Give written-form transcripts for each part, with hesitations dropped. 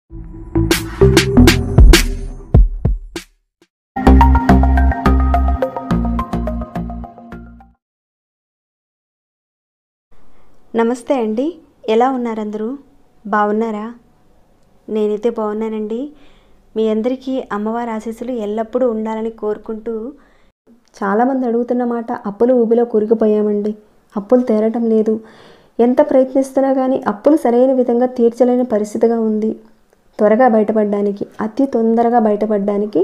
నమస్తే అండి, ఎలా ఉన్నారు అందరూ? బాగున్నారా? నేనైతే బాగున్నానండి. మీ అందరికీ అమ్మవారి ఆశీస్సులు ఎల్లప్పుడూ ఉండాలని కోరుకుంటూ, చాలామంది అడుగుతున్న మాట, అప్పులు ఊబిలో కూరుకుపోయామండి, అప్పులు తీరటం లేదు, ఎంత ప్రయత్నిస్తున్నా కానీ అప్పులు సరైన విధంగా తీర్చలేని పరిస్థితిగా ఉంది. త్వరగా బయటపడడానికి, అతి తొందరగా బయటపడడానికి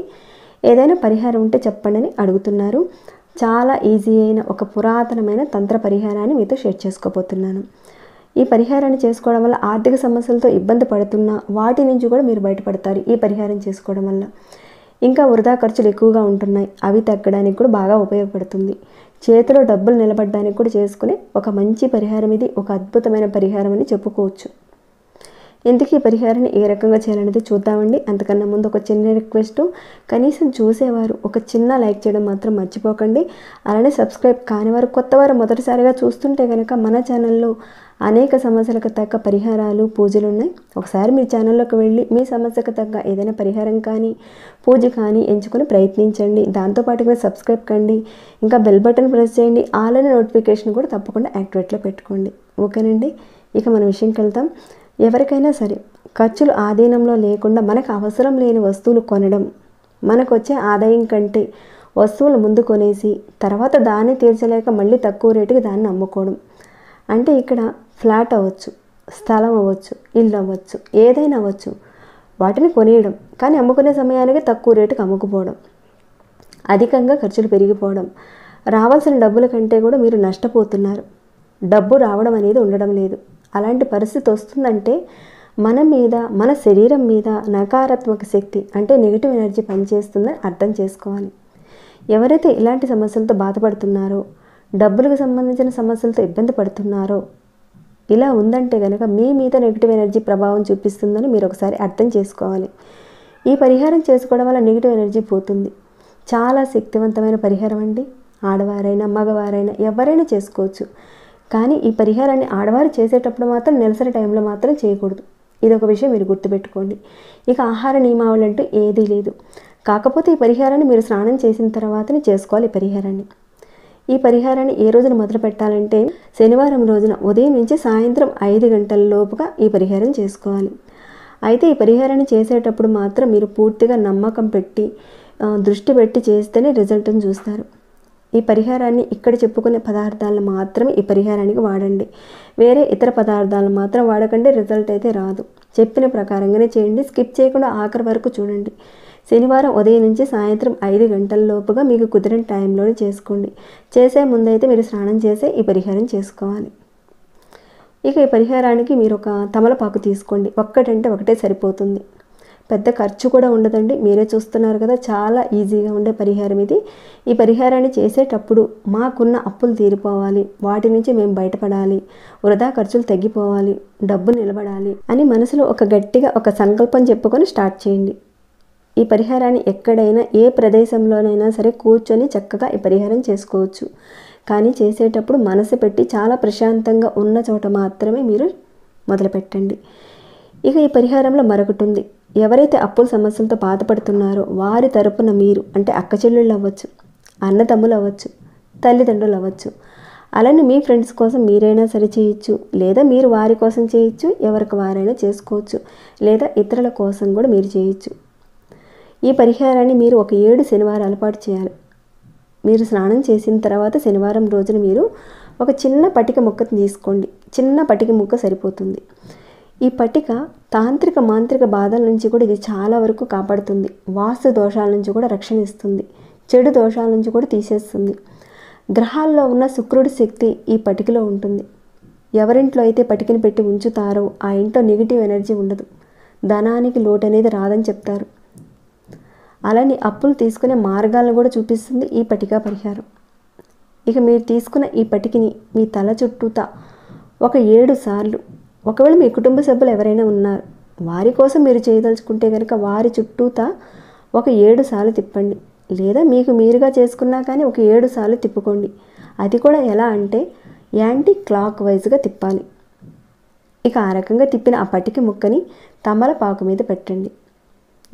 ఏదైనా పరిహారం ఉంటే చెప్పండి అని అడుగుతున్నారు. చాలా ఈజీ అయిన ఒక పురాతనమైన తంత్ర పరిహారాన్ని మీతో షేర్ చేసుకోబోతున్నాను. ఈ పరిహారాన్ని చేసుకోవడం వల్ల ఆర్థిక సమస్యలతో ఇబ్బంది పడుతున్నా వాటి నుంచి కూడా మీరు బయటపడతారు ఈ పరిహారం చేసుకోవడం వల్ల. ఇంకా వృధా ఖర్చులు ఎక్కువగా ఉంటున్నాయి, అవి తగ్గడానికి కూడా బాగా ఉపయోగపడుతుంది. చేతిలో డబ్బులు నిలబడడానికి కూడా చేసుకునే ఒక మంచి పరిహారం ఇది, ఒక అద్భుతమైన పరిహారం అని చెప్పుకోవచ్చు. ఇంతకీ ఈ పరిహారాన్ని ఏ రకంగా చేయాలనేది చూద్దామండి. అంతకన్నా ముందు ఒక చిన్న రిక్వెస్ట్, కనీసం చూసేవారు ఒక చిన్న లైక్ చేయడం మాత్రం మర్చిపోకండి. అలానే సబ్స్క్రైబ్ కానివారు, కొత్తవారు మొదటిసారిగా చూస్తుంటే కనుక మన ఛానల్లో అనేక సమస్యలకు తగ్గ పరిహారాలు, పూజలు ఉన్నాయి. ఒకసారి మీ ఛానల్లోకి వెళ్ళి మీ సమస్యకు తగ్గ ఏదైనా పరిహారం కానీ పూజ కానీ ఎంచుకొని ప్రయత్నించండి. దాంతోపాటుగా సబ్స్క్రైబ్ కండి, ఇంకా బెల్ బటన్ ప్రెస్ చేయండి, ఆల్ అనే నోటిఫికేషన్ కూడా తప్పకుండా యాక్టివేట్లో పెట్టుకోండి. ఓకేనండి, ఇక మన విషయంకి వెళ్తాం. ఎవరికైనా సరే ఖర్చులు ఆధీనంలో లేకుండా మనకు అవసరం లేని వస్తువులు కొనడం, మనకు వచ్చే ఆదాయం కంటే వస్తువులు ముందు కొనేసి తర్వాత దాన్ని తీర్చలేక మళ్ళీ తక్కువ రేటుకి దాన్ని అమ్ముకోవడం. అంటే ఇక్కడ ఫ్లాట్ అవ్వచ్చు, స్థలం అవ్వచ్చు, ఇల్లు అవ్వచ్చు, ఏదైనా అవ్వచ్చు, వాటిని కొనేయడం కానీ అమ్ముకునే సమయానికి తక్కువ రేటుకి అమ్ముకుపోవడం, అధికంగా ఖర్చులు పెరిగిపోవడం, రావాల్సిన డబ్బుల కంటే కూడా మీరు నష్టపోతున్నారు, డబ్బు రావడం అనేది ఉండడం లేదు. అలాంటి పరిస్థితి వస్తుందంటే మన మీద, మన శరీరం మీద నకారాత్మక శక్తి అంటే నెగిటివ్ ఎనర్జీ పనిచేస్తుందని అర్థం చేసుకోవాలి. ఎవరైతే ఇలాంటి సమస్యలతో బాధపడుతున్నారో, డబ్బులకు సంబంధించిన సమస్యలతో ఇబ్బంది పడుతున్నారో, ఇలా ఉందంటే కనుక మీ మీద నెగిటివ్ ఎనర్జీ ప్రభావం చూపిస్తుందని మీరు ఒకసారి అర్థం చేసుకోవాలి. ఈ పరిహారం చేసుకోవడం వల్ల నెగిటివ్ ఎనర్జీ పోతుంది. చాలా శక్తివంతమైన పరిహారం అండి. ఆడవారైనా మగవారైనా ఎవరైనా చేసుకోవచ్చు. కానీ ఈ పరిహారాన్ని ఆడవారు చేసేటప్పుడు మాత్రం నెలసరి టైంలో మాత్రం చేయకూడదు. ఇదొక విషయం మీరు గుర్తుపెట్టుకోండి. ఇక ఆహార నియమావళి అంటూ ఏదీ లేదు. కాకపోతే ఈ పరిహారాన్ని మీరు స్నానం చేసిన తర్వాతనే చేసుకోవాలి. ఈ పరిహారాన్ని ఏ రోజున మొదలు పెట్టాలంటే శనివారం రోజున ఉదయం నుంచి సాయంత్రం 5 గంటల లోపుగా ఈ పరిహారం చేసుకోవాలి. అయితే ఈ పరిహారాన్ని చేసేటప్పుడు మాత్రం మీరు పూర్తిగా నమ్మకం పెట్టి దృష్టి పెట్టి చేస్తేనే రిజల్ట్ని చూస్తారు. ఈ పరిహారాన్ని ఇక్కడ చెప్పుకునే పదార్థాలను మాత్రమే ఈ పరిహారానికి వాడండి. వేరే ఇతర పదార్థాలను మాత్రం వాడకండి, రిజల్ట్ అయితే రాదు. చెప్పిన ప్రకారంగానే చేయండి, స్కిప్ చేయకుండా ఆఖరి వరకు చూడండి. శనివారం ఉదయం నుంచి సాయంత్రం 5 గంటల లోపుగా మీకు కుదిరిన టైంలోనే చేసుకోండి. చేసే ముందైతే మీరు స్నానం చేసే ఈ పరిహారం చేసుకోవాలి. ఇక ఈ పరిహారానికి మీరు ఒక తమలపాకు తీసుకోండి. ఒక్కటంటే ఒకటే సరిపోతుంది, పెద్ద ఖర్చు కూడా ఉండదండి. మీరే చూస్తున్నారు కదా, చాలా ఈజీగా ఉండే పరిహారం ఇది. ఈ పరిహారాన్ని చేసేటప్పుడు మాకున్న అప్పులు తీరిపోవాలి, వాటి నుంచి మేము బయటపడాలి, వృధా ఖర్చులు తగ్గిపోవాలి, డబ్బు నిలబడాలి అని మనసులో ఒక గట్టిగా ఒక సంకల్పం చెప్పుకొని స్టార్ట్ చేయండి. ఈ పరిహారాన్ని ఎక్కడైనా ఏ ప్రదేశంలోనైనా సరే కూర్చొని చక్కగా ఈ పరిహారం చేసుకోవచ్చు. కానీ చేసేటప్పుడు మనసు పెట్టి చాలా ప్రశాంతంగా ఉన్న చోట మాత్రమే మీరు మొదలుపెట్టండి. ఇక ఈ పరిహారంలో మరొకటి ఉంది. ఎవరైతే అప్పుల సమస్యలతో బాధపడుతున్నారో వారి తరపున మీరు, అంటే అక్క చెల్లెళ్ళు అవ్వచ్చు, అన్నదమ్ములు అవ్వచ్చు, తల్లిదండ్రులు అవ్వచ్చు, అలానే మీ ఫ్రెండ్స్ కోసం మీరైనా సరే చేయొచ్చు, లేదా మీరు వారి కోసం చేయొచ్చు, ఎవరికి వారైనా చేసుకోవచ్చు, లేదా ఇతరుల కోసం కూడా మీరు చేయొచ్చు. ఈ పరిహారాన్ని మీరు ఒక 7 శనివారాల పాటు చేయాలి. మీరు స్నానం చేసిన తర్వాత శనివారం రోజున మీరు ఒక చిన్న పటిక ముక్క తీసుకోండి. చిన్న పటిక ముక్క సరిపోతుంది. ఈ పటిక తాంత్రిక మాంత్రిక బాధల నుంచి కూడా ఇది చాలా వరకు కాపాడుతుంది. వాస్తు దోషాల నుంచి కూడా రక్షణ ఇస్తుంది. చెడు దోషాల నుంచి కూడా తీసేస్తుంది. గ్రహాల్లో ఉన్న శుక్రుడి శక్తి ఈ పటికలో ఉంటుంది. ఎవరింట్లో అయితే పటికను పెట్టి ఉంచుతారో ఆ ఇంట్లో నెగిటివ్ ఎనర్జీ ఉండదు, ధనానికి లోటు అనేది రాదని చెప్తారు. అలానే అప్పులు తీసుకునే మార్గాలను కూడా చూపిస్తుంది ఈ పటికా పరిహారం. ఇక మీరు తీసుకున్న ఈ పటికిని మీ తల చుట్టూతా ఒక 7 సార్లు, ఒకవేళ మీ కుటుంబ సభ్యులు ఎవరైనా ఉన్నారు వారి కోసం మీరు చేయదలుచుకుంటే కనుక వారి చుట్టూతా ఒక 7 సార్లు తిప్పండి. లేదా మీకు మీరుగా చేసుకున్నా కానీ ఒక 7 సార్లు తిప్పుకోండి. అది కూడా ఎలా అంటే యాంటీ క్లాక్ వైజ్గా తిప్పాలి. ఇక ఆ రకంగా తిప్పిన ఆ పట్టిక ముక్కని తమలపాకు మీద పెట్టండి.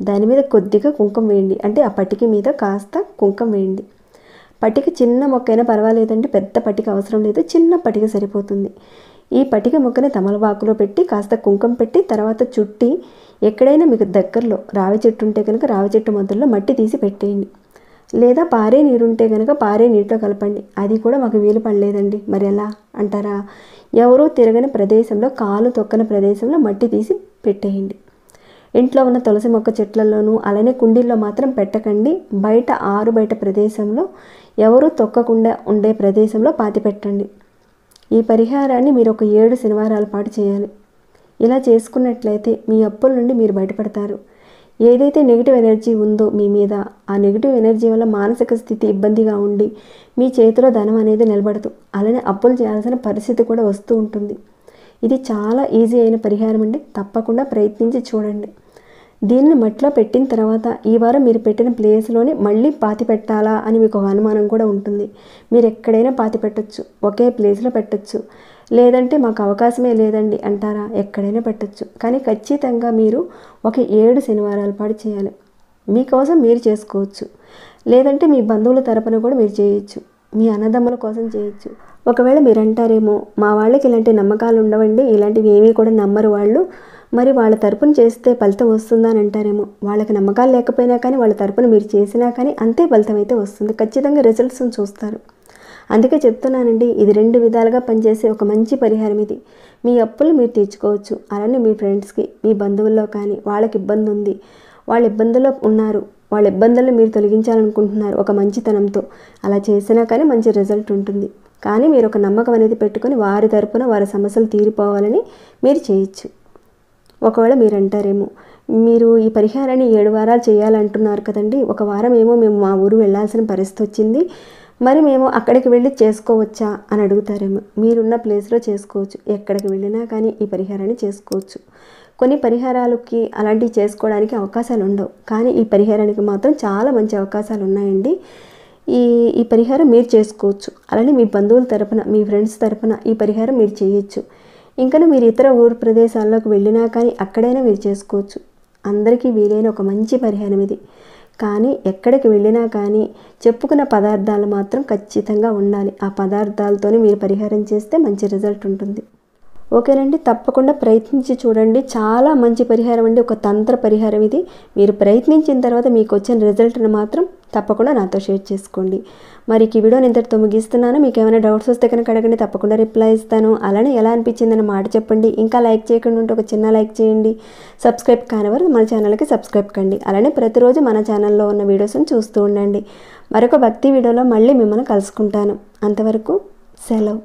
దాని మీద కొద్దిగా కుంకుమ వేయండి. అంటే ఆ పట్టిక మీద కాస్త కుంకుమ వేయండి. పట్టిక చిన్న మొక్క అయినా పర్వాలేదండి, పెద్ద పట్టిక అవసరం లేదు, చిన్న పట్టిక సరిపోతుంది. ఈ పట్టిక ముక్కని తమలపాకులో పెట్టి కాస్త కుంకుమ పెట్టి తర్వాత చుట్టి ఎక్కడైనా మీకు దగ్గరలో రావి చెట్టు ఉంటే కనుక రావి చెట్టు మొదల్లో మట్టి తీసి పెట్టేయండి. లేదా పారే నీరు ఉంటే కనుక పారే నీటిలో కలపండి. అది కూడా మాకు వీలు పడలేదండి, మరి ఎలా అంటారా? ఎవరూ తిరగని ప్రదేశంలో, కాలు తొక్కని ప్రదేశంలో మట్టి తీసి పెట్టేయండి. ఇంట్లో ఉన్న తులసి మొక్క చెట్లలోనూ అలానే కుండీల్లో మాత్రం పెట్టకండి. బయట బయట ప్రదేశంలో ఎవరూ తొక్కకుండా ఉండే ప్రదేశంలో పాతి పెట్టండి. ఈ పరిహారాన్ని మీరు ఒక 7 శనివారాల పాటు చేయాలి. ఇలా చేసుకున్నట్లయితే మీ అప్పుల నుండి మీరు బయటపడతారు. ఏదైతే నెగిటివ్ ఎనర్జీ ఉందో మీ మీద, ఆ నెగిటివ్ ఎనర్జీ వల్ల మానసిక స్థితి ఇబ్బందిగా ఉండి మీ చేతిలో ధనం అనేది నిలబడదు. అలానే అప్పులు చేయాల్సిన పరిస్థితి కూడా వస్తూ ఉంటుంది. ఇది చాలా ఈజీ అయిన పరిహారం అండి. తప్పకుండా ప్రయత్నించి చూడండి. దీన్ని మట్టిలో పెట్టిన తర్వాత ఈ వారం మీరు పెట్టిన ప్లేస్లోనే మళ్ళీ పాతి పెట్టాలా అని మీకు ఒక అనుమానం కూడా ఉంటుంది. మీరు ఎక్కడైనా పాతి పెట్టచ్చు, ఒకే ప్లేస్లో పెట్టచ్చు. లేదంటే మాకు అవకాశమే లేదండి అంటారా? ఎక్కడైనా పెట్టచ్చు. కానీ ఖచ్చితంగా మీరు ఒక 7 శనివారాల పాటు చేయాలి. మీకోసం మీరు చేసుకోవచ్చు, లేదంటే మీ బంధువుల తరపున కూడా మీరు చేయొచ్చు, మీ అన్నదమ్ముల కోసం చేయొచ్చు. ఒకవేళ మీరు అంటారేమో, మా వాళ్ళకి ఇలాంటి నమ్మకాలు ఉండవండి, ఇలాంటివి ఏమీ కూడా నమ్మరు వాళ్ళు, మరి వాళ్ళ తరపున చేస్తే ఫలితం వస్తుందా అని అంటారేమో. వాళ్ళకి నమ్మకాలు లేకపోయినా కానీ వాళ్ళ తరపున మీరు చేసినా కానీ అంతే ఫలితం అయితే వస్తుంది. ఖచ్చితంగా రిజల్ట్స్ని చూస్తారు. అందుకే చెప్తున్నానండి, ఇది 2 విధాలుగా పనిచేసే ఒక మంచి పరిహారం ఇది. మీ అప్పులు మీరు తీర్చుకోవచ్చు. అలానే మీ ఫ్రెండ్స్కి, మీ బంధువుల్లో కానీ వాళ్ళకి ఇబ్బంది ఉంది, వాళ్ళ ఇబ్బందుల్లో ఉన్నారు, వాళ్ళ ఇబ్బందులను మీరు తొలగించాలనుకుంటున్నారు ఒక మంచితనంతో, అలా చేసినా కానీ మంచి రిజల్ట్ ఉంటుంది. కానీ మీరు ఒక నమ్మకం అనేది పెట్టుకొని వారి తరపున వారి సమస్యలు తీరిపోవాలని మీరు చేయొచ్చు. ఒకవేళ మీరు అంటారేమో, మీరు ఈ పరిహారాన్ని 7 వారాలు చేయాలంటున్నారు కదండి, ఒక వారం ఏమో మేము మా ఊరు వెళ్ళాల్సిన పరిస్థితి వచ్చింది, మరి మేము అక్కడికి వెళ్ళి చేసుకోవచ్చా అని అడుగుతారేమో. మీరున్న ప్లేస్లో చేసుకోవచ్చు. ఎక్కడికి వెళ్ళినా కానీ ఈ పరిహారాన్ని చేసుకోవచ్చు. కొన్ని పరిహారాలకి అలాంటివి చేసుకోవడానికి అవకాశాలు ఉండవు, కానీ ఈ పరిహారానికి మాత్రం చాలా మంచి అవకాశాలు ఉన్నాయండి. ఈ పరిహారం మీరు చేసుకోవచ్చు. అలానే మీ బంధువుల తరపున, మీ ఫ్రెండ్స్ తరపున ఈ పరిహారం మీరు చేయొచ్చు. ఇంకా మీరు ఇతర ఊరు ప్రదేశాల్లోకి వెళ్ళినా కానీ అక్కడైనా మీరు చేసుకోవచ్చు. అందరికీ వీలైన ఒక మంచి పరిహారం ఇది. కానీ ఎక్కడికి వెళ్ళినా కానీ చెప్పుకున్న పదార్థాలు మాత్రం ఖచ్చితంగా ఉండాలి. ఆ పదార్థాలతోనే మీరు పరిహారం చేస్తే మంచి రిజల్ట్ ఉంటుంది. ఓకేనండి, తప్పకుండా ప్రయత్నించి చూడండి. చాలా మంచి పరిహారం అండి, ఒక తంత్ర పరిహారం ఇది. మీరు ప్రయత్నించిన తర్వాత మీకు వచ్చిన రిజల్ట్ని మాత్రం తప్పకుండా నాతో షేర్ చేసుకోండి. మరి ఈ వీడియోని ఇంతటితో ముగిస్తున్నాను. మీకు ఏమైనా డౌట్స్ వస్తే కనుక అడగండి, తప్పకుండా రిప్లై ఇస్తాను. అలానే ఎలా అనిపించిందని మాట చెప్పండి. ఇంకా లైక్ చేయకుండా ఉంటే ఒక చిన్న లైక్ చేయండి. సబ్స్క్రైబ్ కానివారు మన ఛానల్కి సబ్స్క్రైబ్ కండి. అలానే ప్రతిరోజు మన ఛానల్లో ఉన్న వీడియోస్ని చూస్తూ ఉండండి. మరొక భక్తి వీడియోలో మళ్ళీ మిమ్మల్ని కలుసుకుంటాను. అంతవరకు సెలవు.